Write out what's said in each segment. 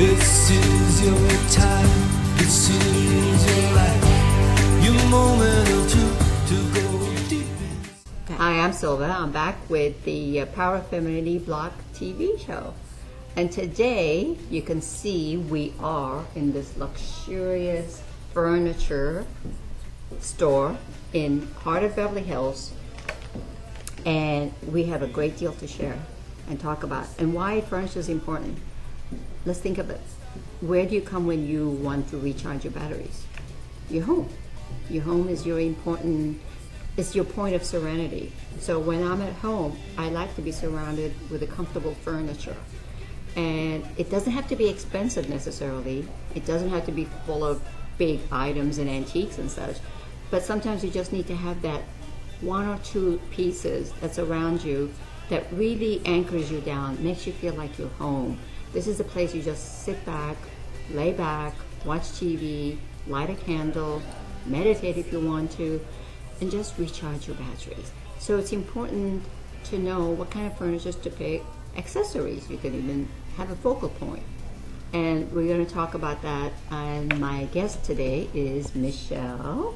This is your time, this is your life, your moment or two to go deep in. Hi, I'm Silva. I'm back with the Power of Femininity Block TV show. And today, you can see we are in this luxurious furniture store in heart of Beverly Hills. And we have a great deal to share and talk about. And why furniture is important. Let's think of it. Where do you come when you want to recharge your batteries? Your home. Your home is your important, it's your point of serenity. So when I'm at home, I like to be surrounded with a comfortable furniture. And it doesn't have to be expensive necessarily. It doesn't have to be full of big items and antiques and such. But sometimes you just need to have that one or two pieces that's around you that really anchors you down, makes you feel like you're home. This is a place you just sit back, lay back, watch TV, light a candle, meditate if you want to, and just recharge your batteries. So it's important to know what kind of furniture to pick, accessories. You can even have a focal point. And we're going to talk about that. And my guest today is Michelle.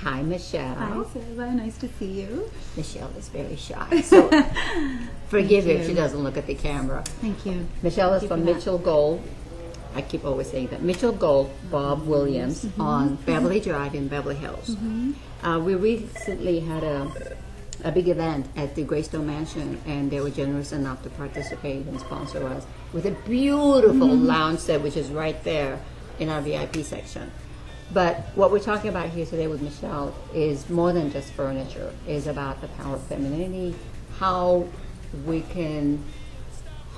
Hi, Michelle. Hi, Silva. Nice to see you. Michelle is very shy, so forgive her if she doesn't look at the camera. Thank you. Michelle is from Mitchell Gold. I keep always saying that. Mitchell Gold, Bob Williams, on Beverly Drive in Beverly Hills. We recently had a big event at the Greystone Mansion, and they were generous enough to participate and sponsor us with a beautiful lounge set, which is right there in our VIP section. But what we're talking about here today with Michelle is more than just furniture. It's about the power of femininity, how we can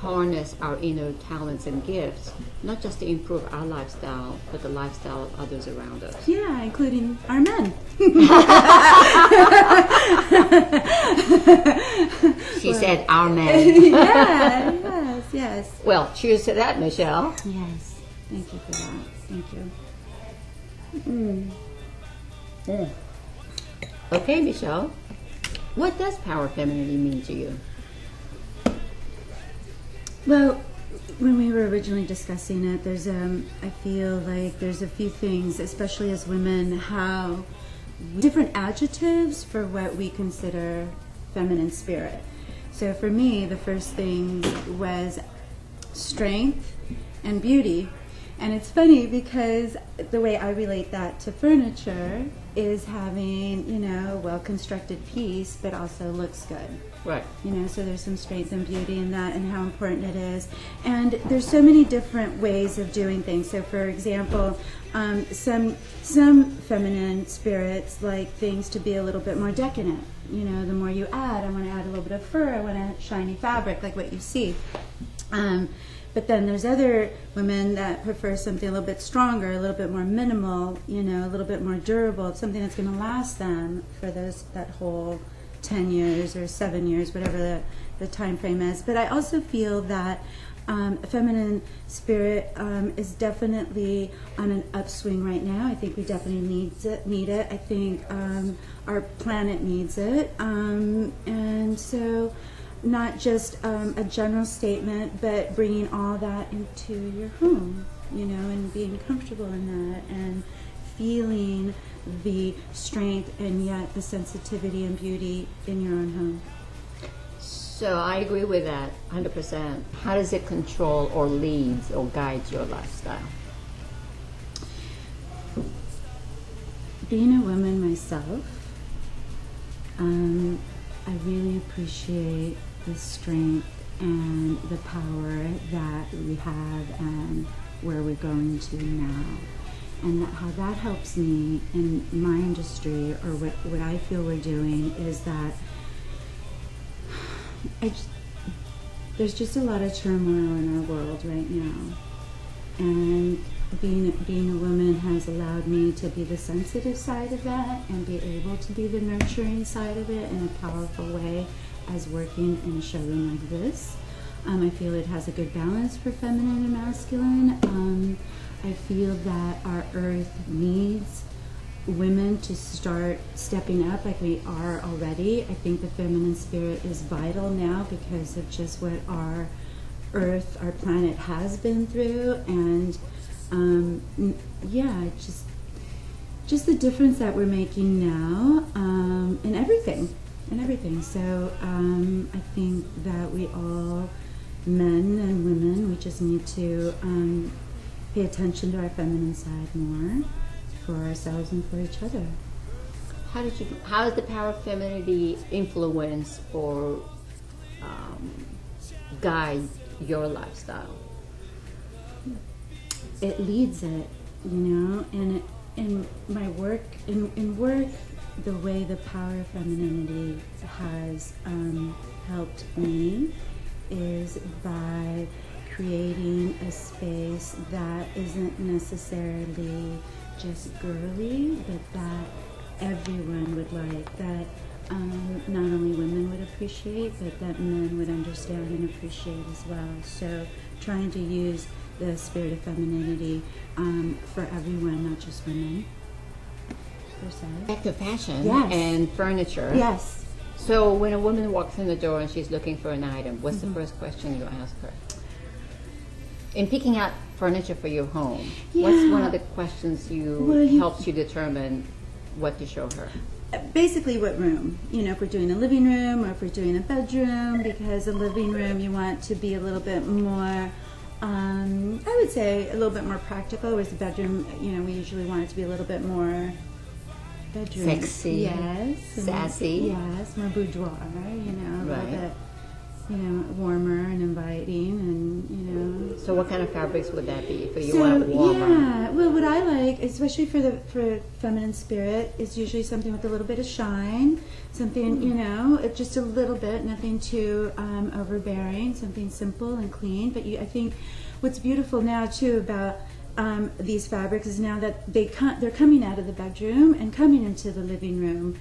harness our inner talents and gifts, not just to improve our lifestyle, but the lifestyle of others around us. Yeah, including our men. She said our men. Yeah, yes. Well, cheers to that, Michelle. Yes, thank you for that. Thank you. Okay, Michelle, what does power of femininity mean to you? Well, when we were originally discussing it, there's I feel like there's a few things, especially as women, how different adjectives for what we consider feminine spirit. So for me, the first thing was strength and beauty. And it's funny because the way I relate that to furniture is having, you know, a well-constructed piece, but also looks good. Right. You know, so there's some strength and beauty in that and how important it is. And there's so many different ways of doing things. So for example, some feminine spirits like things to be a little bit more decadent. You know, the more you add, I want to add a little bit of fur, I want a shiny fabric like what you see. But then there's other women that prefer something a little bit stronger, a little bit more minimal, you know, a little bit more durable, something that's going to last them for that whole 10 years or 7 years, whatever the time frame is. But I also feel that feminine spirit is definitely on an upswing right now. I think we definitely need it. I think our planet needs it. And so not just a general statement, but bringing all that into your home, you know, and being comfortable in that and feeling the strength and yet the sensitivity and beauty in your own home. So I agree with that 100%. How does it control or leads or guides your lifestyle? Being a woman myself, I really appreciate the strength and the power that we have and where we're going to now. And how that helps me in my industry, or what I feel we're doing, is that there's just a lot of turmoil in our world right now. And being a woman has allowed me to be the sensitive side of that and be able to be the nurturing side of it in a powerful way as working in a showroom like this. I feel it has a good balance for feminine and masculine. I feel that our earth needs women to start stepping up like we are already. I think the feminine spirit is vital now because of just what our Earth, our planet has been through, and yeah, just the difference that we're making now in everything. So I think that we all, men and women, we just need to pay attention to our feminine side more for ourselves and for each other. How does the power of femininity influence or guide your lifestyle? It leads it, and in my work, in work, the way the power of femininity has helped me is by creating a space that isn't necessarily just girly, but that everyone would like, that not only women would appreciate, but that men would understand and appreciate as well. So trying to use the spirit of femininity for everyone, not just women, per se. Back to fashion Yes. and furniture. Yes. So when a woman walks in the door and she's looking for an item, what's the first question you ask her? In picking out furniture for your home, what's one of the questions helps you determine what to show her? Basically, what room? If we're doing a living room or if we're doing a bedroom, because a living room you want to be a little bit more, I would say a little bit more practical, whereas the bedroom, we usually want it to be a little bit more bedroom. Sexy. Yes. Sassy. Yes, more boudoir, a little Right. bit, warmer and inviting, and, So what kind of fabrics would that be for you? Want warmer? yeah, well, what I like, especially for feminine spirit, is usually something with a little bit of shine, something, just a little bit, nothing too overbearing, something simple and clean. But I think what's beautiful now too about these fabrics is now that they're coming out of the bedroom and coming into the living room,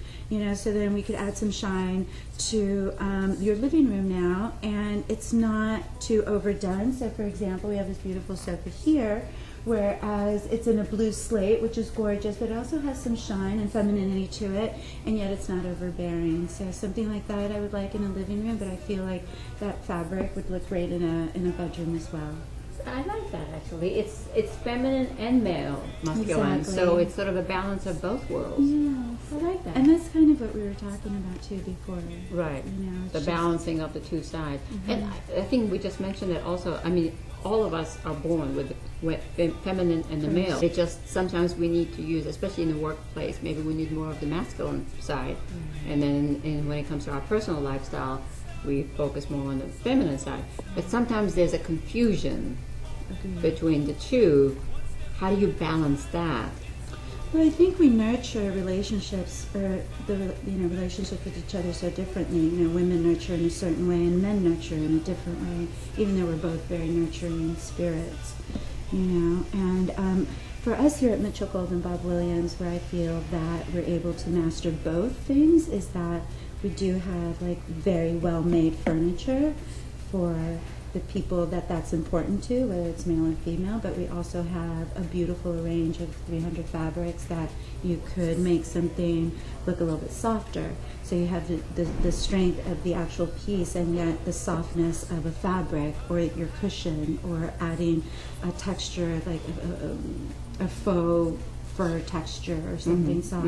so then we could add some shine to your living room now, and it's not too overdone. So for example, we have this beautiful sofa here, whereas it's in a blue slate, which is gorgeous, but it also has some shine and femininity to it, and yet it's not overbearing. So something like that I would like in a living room, but I feel like that fabric would look great in a bedroom as well. I like that actually. It's feminine and male, masculine. Exactly. So it's sort of a balance of both worlds. Yes. I like that. And that's kind of what we were talking about too before. Right. It's The just- balancing of the two sides. And I think we just mentioned that also. I mean, all of us are born with the feminine and the male. It just sometimes we need to use, especially in the workplace, maybe we need more of the masculine side. And then when it comes to our personal lifestyle, we focus more on the feminine side. But sometimes there's a confusion between the two. How do you balance that? Well, I think we nurture relationships, or relationships with each other so differently. Women nurture in a certain way, and men nurture in a different way, even though we're both very nurturing spirits. And for us here at Mitchell Gold and Bob Williams, where I feel that we're able to master both things is that we do have very well-made furniture for the people that's important to, whether it's male or female, but we also have a beautiful range of 300 fabrics that you could make something look a little bit softer. So you have the strength of the actual piece and yet the softness of a fabric or your cushion, or adding a texture like a faux fur texture or something soft.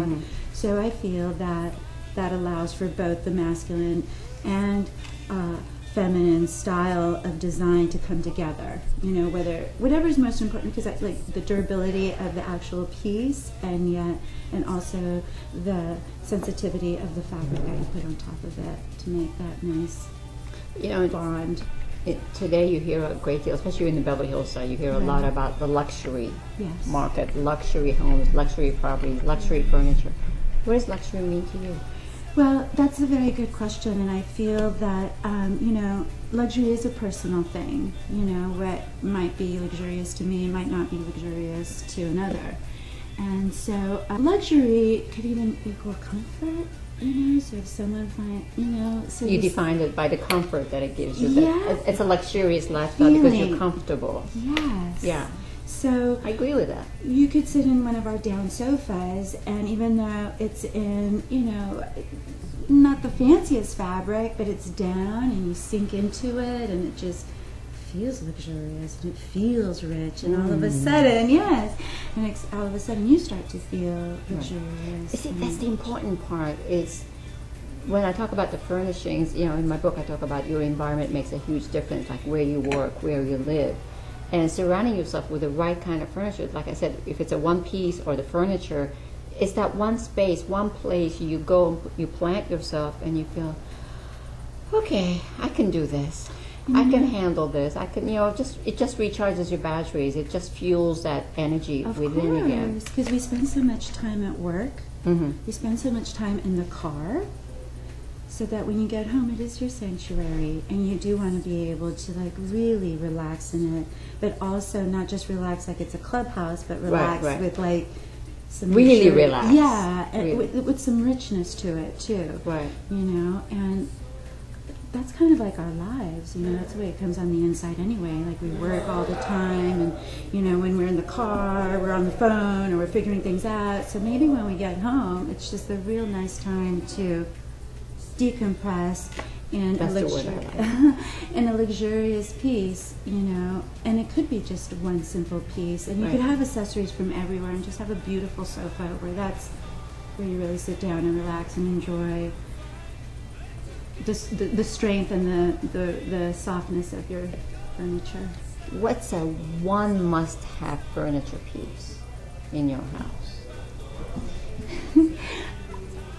So I feel that allows for both the masculine and feminine style of design to come together, whatever's most important, because I like the durability of the actual piece, and also the sensitivity of the fabric that you put on top of it to make that nice bond. Today you hear a great deal, especially in the Beverly Hills side, you hear a lot about the luxury market, luxury homes, luxury properties, luxury furniture. What does luxury mean to you? Well, that's a very good question, and I feel that, luxury is a personal thing. What might be luxurious to me might not be luxurious to another. And so luxury could even equal comfort, so if someone so You defined it by the comfort that it gives you. Yes. It's a luxurious lifestyle because you're comfortable. Yes. Yeah. So I agree with that. you could sit in one of our down sofas, and even though it's in, not the fanciest fabric, but it's down and you sink into it and it just feels luxurious and it feels rich, and all of a sudden, yes, and all of a sudden you start to feel luxurious. See, that's the important part. Is when I talk about the furnishings, you know, in my book I talk about your environment makes a huge difference, like where you work, where you live. And surrounding yourself with the right kind of furniture, like I said, if it's a one piece or the furniture, it's that one space, one place you go, you plant yourself, and you feel, okay, I can do this. I can handle this. I can, you know, it just recharges your batteries. It just fuels that energy within again. Of course, because we spend so much time at work. We spend so much time in the car. So that when you get home, it is your sanctuary, and you do want to be able to like really relax in it, but also not just relax like it's a clubhouse, but relax with like some really relax. Yeah, and with some richness to it too. Right. You know, and that's kind of like our lives. You know, that's the way it comes on the inside anyway. Like we work all the time, and you know, when we're in the car, we're on the phone, or we're figuring things out. So maybe when we get home, it's just a real nice time to decompress in in a luxurious piece, you know, and it could be just one simple piece, and you could have accessories from everywhere and just have a beautiful sofa where you really sit down and relax and enjoy the strength and the softness of your furniture. What's a one must-have furniture piece in your house?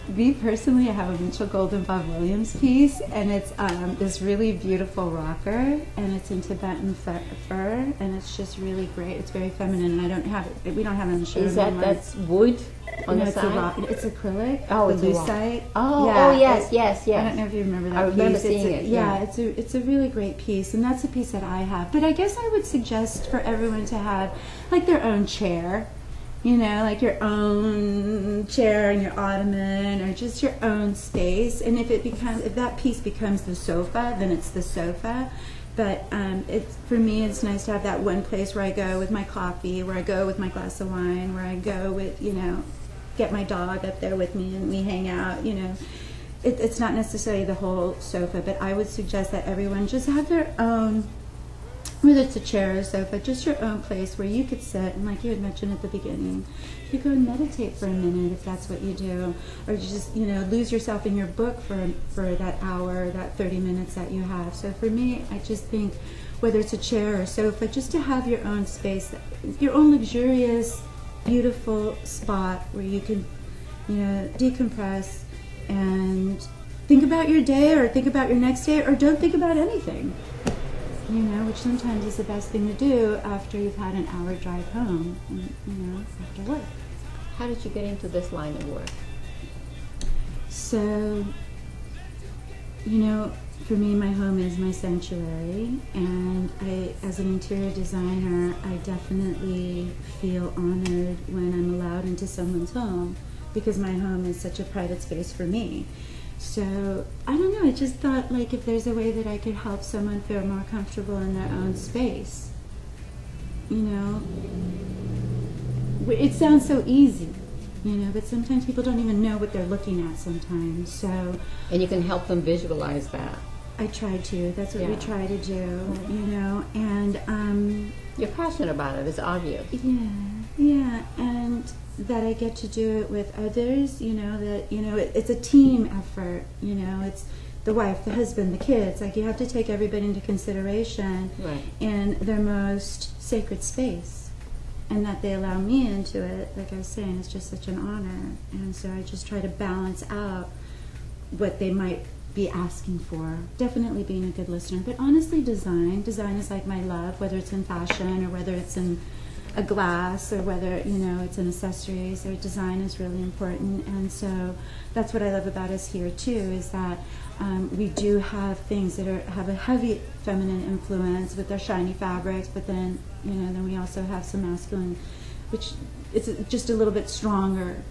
Me personally, I have a Mitchell Golden Bob Williams piece, and it's this really beautiful rocker, and it's in Tibetan fur, and it's just really great. It's very feminine, and I don't have it. We don't have it on the show. Is that's wood on the side? It's acrylic. Oh, it's lucite. Oh, yeah, yes. I don't know if you remember that. I remember piece. seeing it. Yeah, it's a really great piece, and that's a piece that I have. But I guess I would suggest for everyone to have like their own chair. You know, like your own chair and your ottoman, or just your own space. And if that piece becomes the sofa, then it's the sofa. But for me, it's nice to have that one place where I go with my coffee, where I go with my glass of wine, where I go with, you know, get my dog up there with me and we hang out. You know, it's not necessarily the whole sofa, but I would suggest that everyone just have their own. Whether it's a chair or a sofa, just your own place where you could sit, and like you had mentioned at the beginning, you go and meditate for a minute if that's what you do, or just, you know, lose yourself in your book for that hour, that 30 minutes that you have. So for me, I just think whether it's a chair or a sofa, just to have your own space, your own luxurious, beautiful spot where you can, you know, decompress and think about your day, or think about your next day, or don't think about anything. You know, which sometimes is the best thing to do after you've had an hour drive home, you know, after work. How did you get into this line of work? So, you know, for me, my home is my sanctuary, and as an interior designer, I definitely feel honored when I'm allowed into someone's home, because my home is such a private space for me. So, I don't know, I just thought, like, if there's a way that I could help someone feel more comfortable in their own space, you know, it sounds so easy, you know, but sometimes people don't even know what they're looking at sometimes, so. And you can help them visualize that. I try to, that's what we try to do, you know, and. You're passionate about it, it's obvious. Yeah, and that I get to do it with others, you know, that, you know, it's a team effort, you know, it's the wife, the husband, the kids, like you have to take everybody into consideration in their most sacred space, and that they allow me into it, like I was saying, is just such an honor, and so I just try to balance out what they might be asking for, definitely being a good listener, but honestly design is like my love, whether it's in fashion or whether it's in a glass or whether, you know, it's an accessory. So design is really important, and so that's what I love about us here too, is that we do have things that have a heavy feminine influence with their shiny fabrics, but then, you know, then we also have some masculine, which it's just a little bit stronger,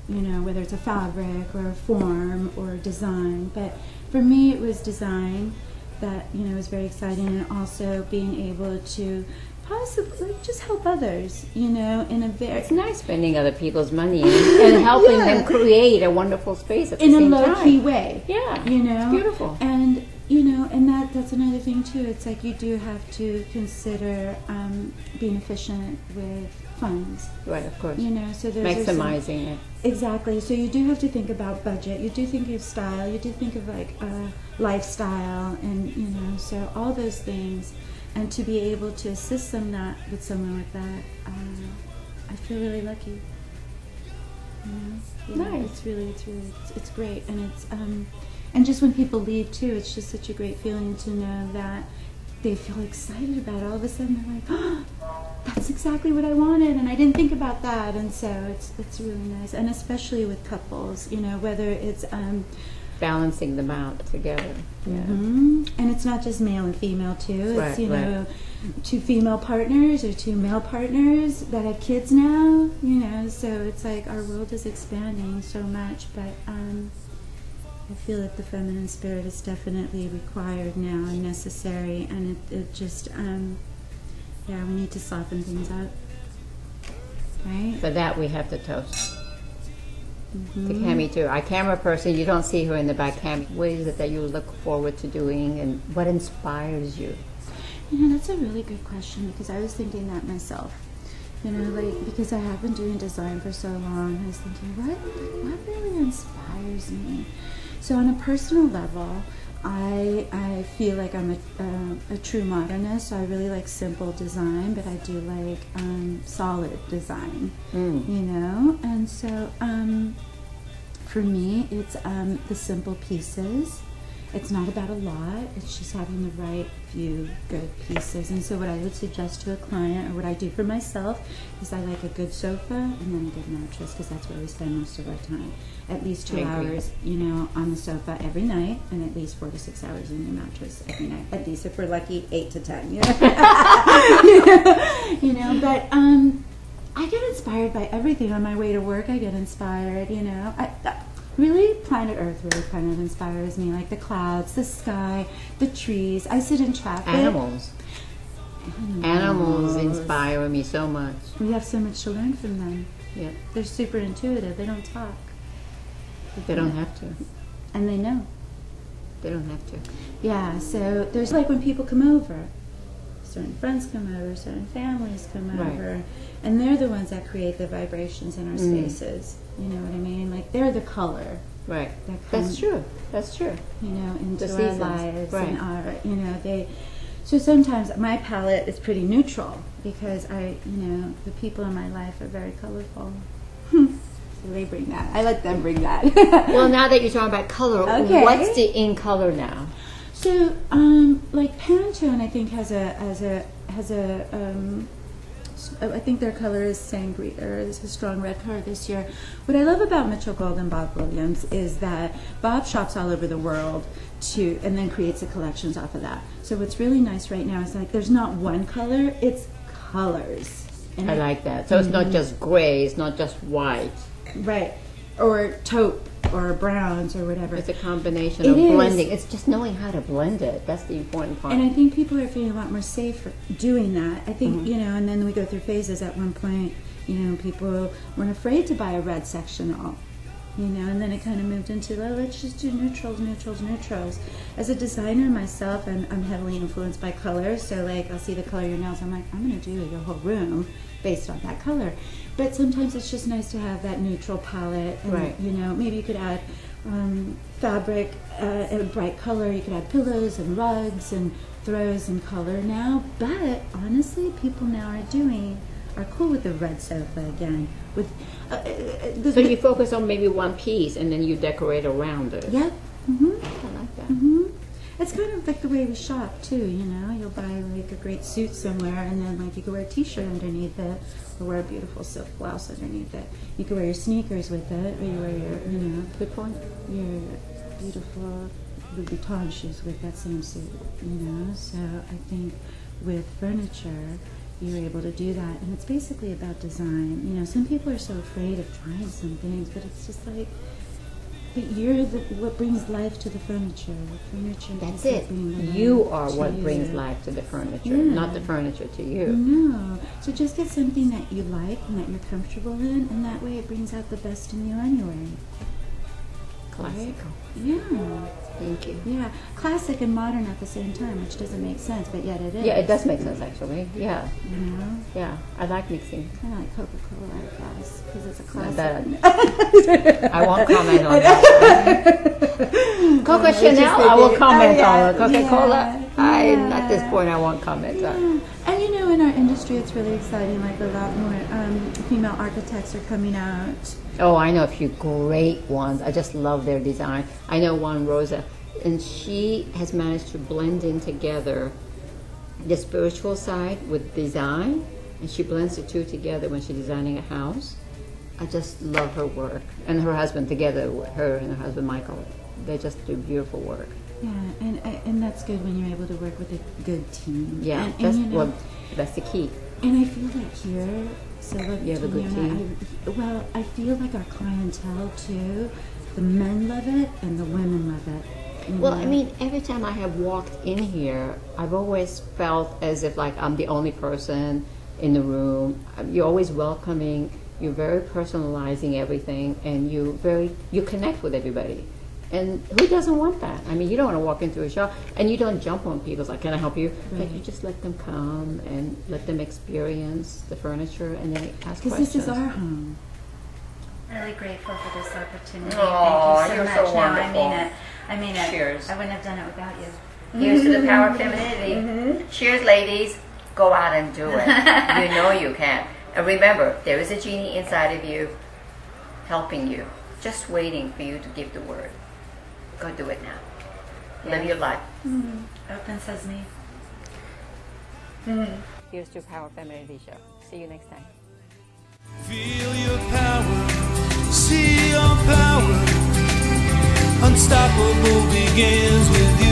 you know, whether it's a fabric or a form or a design. But for me, it was design that, you know, was very exciting, and also being able to possibly just help others, you know, in a very... It's nice spending other people's money and helping them create a wonderful space at the same time. In a low-key way. Yeah. You know? It's beautiful. And you know, and that's another thing too. It's like you do have to consider being efficient with funds. Right, of course. You know, so there's maximizing it. Exactly. So you do have to think about budget. You do think of style. You do think of like lifestyle, and you know, so all those things, and to be able to assist them that with someone like that, I feel really lucky. You know? Yeah, Nice. It's great, and it's and just when people leave too, it's just such a great feeling to know that they feel excited about it. All of a sudden they're like, oh, that's exactly what I wanted, and I didn't think about that. And so it's really nice, and especially with couples, you know, whether it's Balancing them out together. Yeah. and it's not just male and female too. It's Right, know, two female partners or two male partners that have kids now. You know, so it's like our world is expanding so much, but I feel that the feminine spirit is definitely required now and necessary, and it just we need to soften things up, right? For that, we have to toast. To Cami too. Our camera person, you don't see her in the back. Cami, what is it that you look forward to doing, and what inspires you? You know, that's a really good question, because I was thinking that myself. You know, like, because I have been doing design for so long, I was thinking, what really inspires me? So on a personal level, I feel like I'm a true modernist, so I really like simple design, but I do like solid design, you know? And so for me, it's the simple pieces. It's not about a lot, it's just having the right few good pieces. And so what I would suggest to a client, or what I do for myself, is I like a good sofa and then a good mattress, because that's where we spend most of our time. At least 2 hours, you know, on the sofa every night, and at least 4 to 6 hours in the mattress every night. At least if we're lucky, 8 to 10. You know, you know. But I get inspired by everything. On my way to work, I get inspired. You know, really, planet Earth really kind of inspires me. Like the clouds, the sky, the trees. I sit in traffic. Animals inspire me so much. We have so much to learn from them. Yeah, They're super intuitive. They don't talk. they don't have to. And they know. They don't have to. Yeah, so there's like when people come over, certain friends come over, certain families come Right. over, and they're the ones that create the vibrations in our spaces. You know what I mean? Like they're the color. Right. That That's comes, true. That's true. you know, into The our seasons. lives Right. and our, you know, so sometimes my palette is pretty neutral, because the people in my life are very colorful. So they bring that. I let them bring that. Well, now that you're talking about color, Okay. what's the in color now? So, like Pantone, I think has a I think their color is sangria, or is a strong red color this year. What I love about Mitchell Gold and Bob Williams is that Bob shops all over the world and then creates the collections off of that. So what's really nice right now is like there's not one color, it's colors. And I like that. So it's not just gray, it's not just white. right, or taupe, or browns, or whatever. It's a combination It of is. blending. It's just knowing how to blend it. That's the important part. And I think people are feeling a lot more safe doing that. I think, you know, and then we go through phases. At one point, you know, people weren't afraid to buy a red sectional, you know, and then it kind of moved into, well, let's just do neutrals. As a designer myself, I'm heavily influenced by color. So, like, I'll see the color of your nails. I'm like, I'm going to do your whole room based on that color. But sometimes it's just nice to have that neutral palette. And, Right. you know, maybe you could add fabric, a bright color. You could add pillows and rugs and throws and color now. But honestly, people now are cool with the red sofa again. With So you focus on maybe one piece and then you decorate around it. yeah. I like that. It's kind of like the way we shop too, you know. You'll buy like a great suit somewhere, and then like you can wear a t-shirt underneath it, or wear a beautiful silk blouse underneath it. You can wear your sneakers with it, or you wear your, you know, Good point. your beautiful Louis Vuitton shoes with that same suit, you know. So I think with furniture, you're able to do that, and it's basically about design. You know, some people are so afraid of trying some things, but it's just like, but you're what brings life to the furniture. Furniture. That's is it. what brings life You are to what you. brings life to the furniture, Yeah. not the furniture to you. No. So just get something that you like and that you're comfortable in, and that way it brings out the best in you anyway. Classical. Yeah. Thank you. Yeah, classic and modern at the same time, which doesn't make sense, but yet it is. Yeah, it does make sense actually. Yeah. You know? Yeah, I like mixing. Kind of like Coca-Cola, I guess, because it's a classic. I won't comment on that. Coco Chanel, I will comment on. Coca-Cola, at this point, I won't comment on. And you know, in our industry, it's really exciting. Like a lot more female architects are coming out. Oh, I know a few great ones. I just love their design. I know one, Rosa, and she has managed to blend in together the spiritual side with design, and she blends the two together when she's designing a house. I just love her work, and her husband together, her and her husband Michael, they just do beautiful work. Yeah, and that's good when you're able to work with a good team. Yeah, and you know, well, that's the key. And I feel like here, Silva, You have a good team. Well, I feel like our clientele too. The men love it, and the women love it. Well, I mean, every time I have walked in here, I've always felt as if like I'm the only person in the room. You're always welcoming. You're very personalizing everything, and you connect with everybody. And who doesn't want that? I mean, you don't want to walk into a shop and you don't jump on people. It's like, can I help you? Right. Like, you just let them come and let them experience the furniture and then ask questions. Because this is our home. Really grateful for this opportunity. Oh, Thank you so you're much. so No, wonderful. I mean it. Cheers. I wouldn't have done it without you. Here's to the power of femininity. Cheers, ladies. Go out and do it. You know you can. And remember, there is a genie inside of you helping you, just waiting for you to give the word. Go do it now. Live your life. Open sesame. Here's to Power Femininity Show. See you next time. Feel your power, see your power. Unstoppable begins with you.